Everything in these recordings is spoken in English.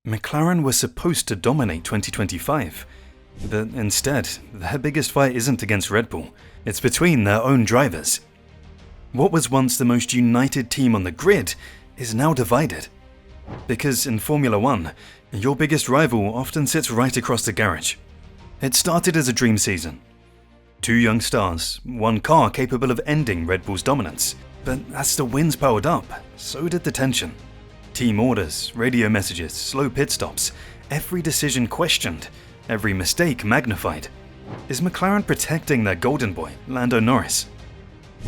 McLaren was supposed to dominate 2025, but instead, their biggest fight isn't against Red Bull, it's between their own drivers. What was once the most united team on the grid is now divided. Because in Formula 1, your biggest rival often sits right across the garage. It started as a dream season. Two young stars, one car capable of ending Red Bull's dominance. But as the wins piled up, so did the tension. Team orders, radio messages, slow pit stops, every decision questioned, every mistake magnified. Is McLaren protecting their golden boy, Lando Norris?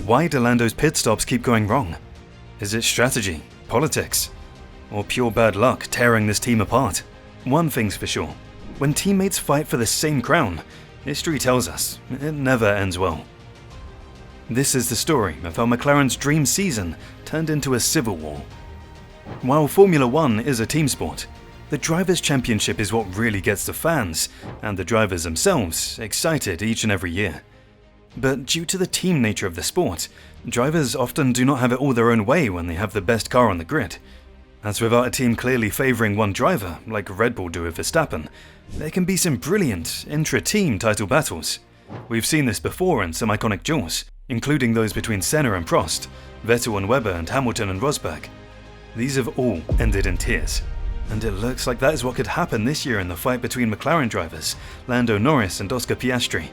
Why do Lando's pit stops keep going wrong? Is it strategy, politics, or pure bad luck tearing this team apart? One thing's for sure, when teammates fight for the same crown, history tells us it never ends well. This is the story of how McLaren's dream season turned into a civil war. While Formula 1 is a team sport, the Drivers' Championship is what really gets the fans, and the drivers themselves, excited each and every year. But due to the team nature of the sport, drivers often do not have it all their own way when they have the best car on the grid. As without a team clearly favouring one driver, like Red Bull do with Verstappen, there can be some brilliant intra-team title battles. We've seen this before in some iconic duels, including those between Senna and Prost, Vettel and Webber, and Hamilton and Rosberg. These have all ended in tears, and it looks like that is what could happen this year in the fight between McLaren drivers, Lando Norris and Oscar Piastri.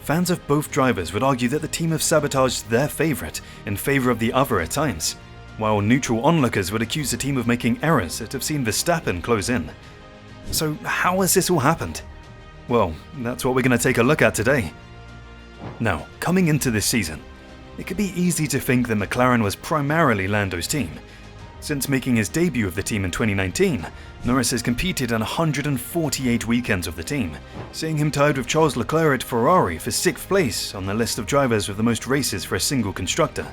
Fans of both drivers would argue that the team have sabotaged their favourite in favour of the other at times, while neutral onlookers would accuse the team of making errors that have seen Verstappen close in. So how has this all happened? Well, that's what we're going to take a look at today. Now, coming into this season, it could be easy to think that McLaren was primarily Lando's team. Since making his debut of the team in 2019, Norris has competed in 148 weekends of the team, seeing him tied with Charles Leclerc at Ferrari for 6th place on the list of drivers with the most races for a single constructor.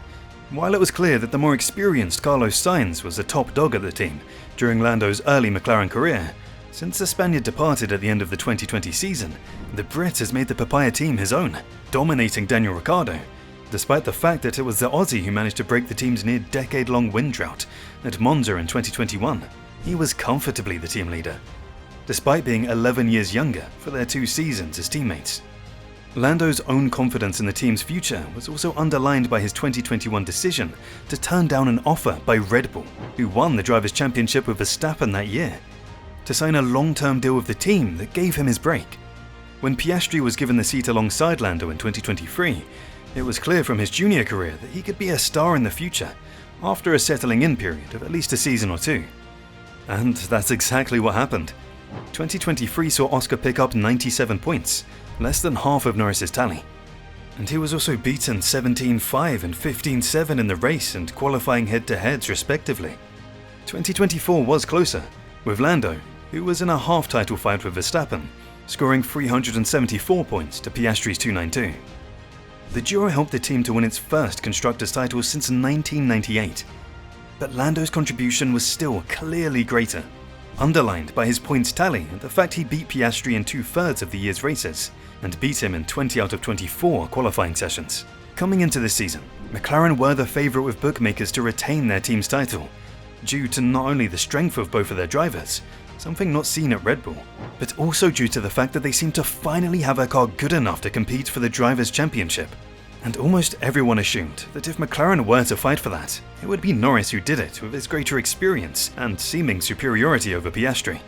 While it was clear that the more experienced Carlos Sainz was the top dog at the team during Lando's early McLaren career, since the Spaniard departed at the end of the 2020 season, the Brit has made the Papaya team his own, dominating Daniel Ricciardo, despite the fact that it was the Aussie who managed to break the team's near-decade-long win drought at Monza in 2021. He was comfortably the team leader, despite being 11 years younger for their 2 seasons as teammates. Lando's own confidence in the team's future was also underlined by his 2021 decision to turn down an offer by Red Bull, who won the Drivers' Championship with Verstappen that year, to sign a long-term deal with the team that gave him his break. When Piastri was given the seat alongside Lando in 2023, it was clear from his junior career that he could be a star in the future, after a settling-in period of at least a season or 2. And that's exactly what happened. 2023 saw Oscar pick up 97 points, less than half of Norris's tally. And he was also beaten 17-5 and 15-7 in the race and qualifying head-to-heads respectively. 2024 was closer, with Lando, who was in a half-title fight with Verstappen, scoring 374 points to Piastri's 292. The duo helped the team to win its first Constructors' title since 1998. But Lando's contribution was still clearly greater, underlined by his points tally and the fact he beat Piastri in 2/3 of the year's races, and beat him in 20 out of 24 qualifying sessions. Coming into this season, McLaren were the favourite with bookmakers to retain their team's title, due to not only the strength of both of their drivers, something not seen at Red Bull, but also due to the fact that they seemed to finally have a car good enough to compete for the Drivers' Championship. And almost everyone assumed that if McLaren were to fight for that, it would be Norris who did it with his greater experience and seeming superiority over Piastri.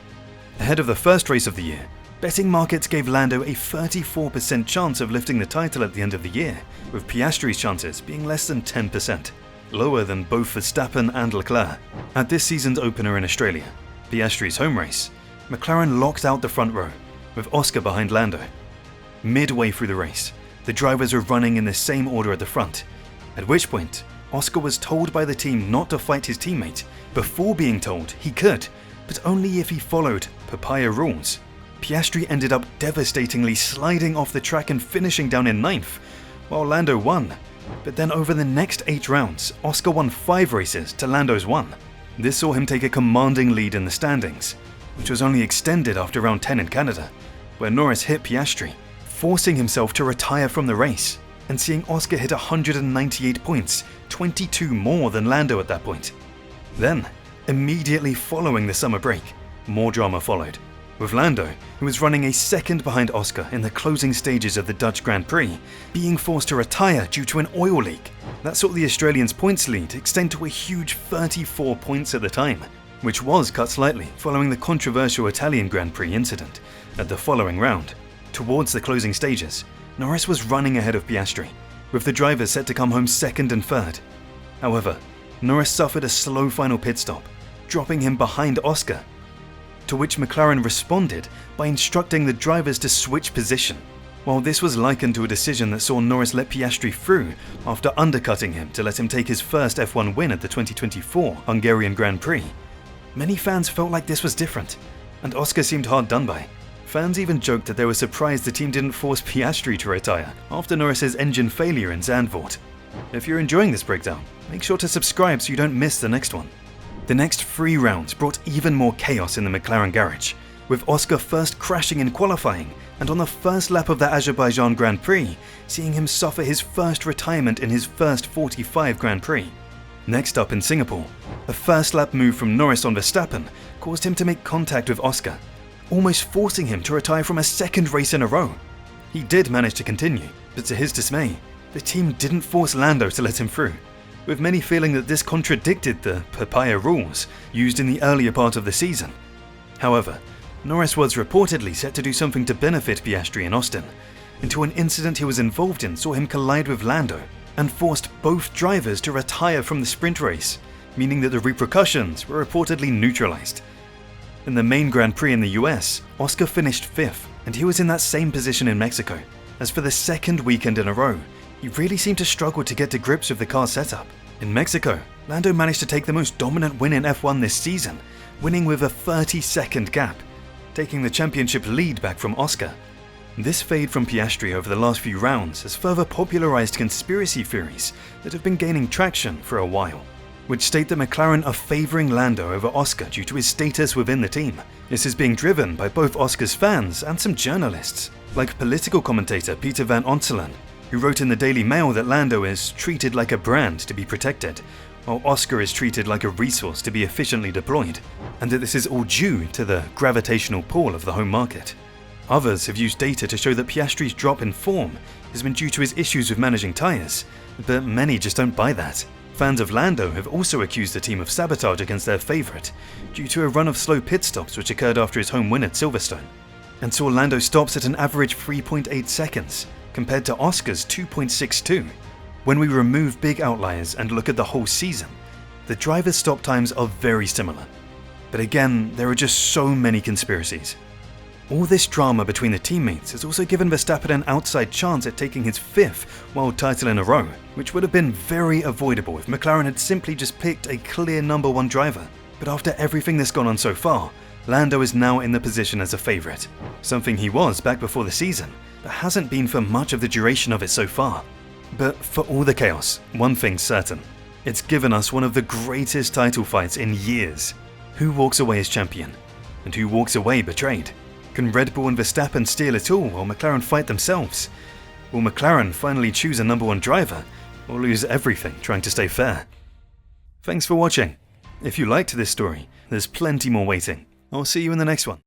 Ahead of the first race of the year, betting markets gave Lando a 34% chance of lifting the title at the end of the year, with Piastri's chances being less than 10%, lower than both Verstappen and Leclerc. At this season's opener in Australia, Piastri's home race, McLaren locked out the front row, with Oscar behind Lando. Midway through the race, the drivers were running in the same order at the front, at which point Oscar was told by the team not to fight his teammate before being told he could, but only if he followed Papaya rules. Piastri ended up devastatingly sliding off the track and finishing down in 9th, while Lando won. But then over the next 8 rounds, Oscar won 5 races to Lando's 1. This saw him take a commanding lead in the standings, which was only extended after round 10 in Canada, where Norris hit Piastri, forcing himself to retire from the race, and seeing Oscar hit 198 points, 22 more than Lando at that point. Then, immediately following the summer break, more drama followed, with Lando, who was running a second behind Oscar in the closing stages of the Dutch Grand Prix, being forced to retire due to an oil leak. That saw the Australians' points lead extend to a huge 34 points at the time, which was cut slightly following the controversial Italian Grand Prix incident at the following round. Towards the closing stages, Norris was running ahead of Piastri, with the drivers set to come home second and third. However, Norris suffered a slow final pit stop, dropping him behind Oscar, to which McLaren responded by instructing the drivers to switch position. While this was likened to a decision that saw Norris let Piastri through after undercutting him to let him take his first F1 win at the 2024 Hungarian Grand Prix, many fans felt like this was different, and Oscar seemed hard done by. Fans even joked that they were surprised the team didn't force Piastri to retire after Norris's engine failure in Zandvoort. If you're enjoying this breakdown, make sure to subscribe so you don't miss the next one. The next 3 rounds brought even more chaos in the McLaren garage, with Oscar first crashing in qualifying and on the first lap of the Azerbaijan Grand Prix, seeing him suffer his first retirement in his first 45 Grand Prix. Next up in Singapore, a first lap move from Norris on Verstappen caused him to make contact with Oscar, almost forcing him to retire from a second race in a row. He did manage to continue, but to his dismay, the team didn't force Lando to let him through, with many feeling that this contradicted the papaya rules used in the earlier part of the season. However, Norris was reportedly set to do something to benefit Piastri in Austin, until an incident he was involved in saw him collide with Lando and forced both drivers to retire from the sprint race, meaning that the repercussions were reportedly neutralized. In the main Grand Prix in the US, Oscar finished 5th, and he was in that same position in Mexico, as for the second weekend in a row, he really seemed to struggle to get to grips with the car setup. In Mexico, Lando managed to take the most dominant win in F1 this season, winning with a 30-second gap, taking the championship lead back from Oscar. This fade from Piastri over the last few rounds has further popularized conspiracy theories that have been gaining traction for a while, which state that McLaren are favoring Lando over Oscar due to his status within the team. This is being driven by both Oscar's fans and some journalists, like political commentator Peter van Onselen, who wrote in the Daily Mail that Lando is treated like a brand to be protected, while Oscar is treated like a resource to be efficiently deployed, and that this is all due to the gravitational pull of the home market. Others have used data to show that Piastri's drop in form has been due to his issues with managing tyres, but many just don't buy that. Fans of Lando have also accused the team of sabotage against their favourite, due to a run of slow pit stops which occurred after his home win at Silverstone, and saw Lando stops at an average 3.8 seconds, compared to Oscar's 2.62. When we remove big outliers and look at the whole season, the drivers' stop times are very similar. But again, there are just so many conspiracies. All this drama between the teammates has also given Verstappen an outside chance at taking his 5th world title in a row, which would have been very avoidable if McLaren had simply just picked a clear number 1 driver. But after everything that's gone on so far, Lando is now in the position as a favourite, something he was back before the season, but hasn't been for much of the duration of it so far. But for all the chaos, one thing's certain. It's given us one of the greatest title fights in years. Who walks away as champion? And who walks away betrayed? Can Red Bull and Verstappen steal it all while McLaren fight themselves? Will McLaren finally choose a number 1 driver, or lose everything trying to stay fair? Thanks for watching. If you liked this story, there's plenty more waiting. I'll see you in the next one.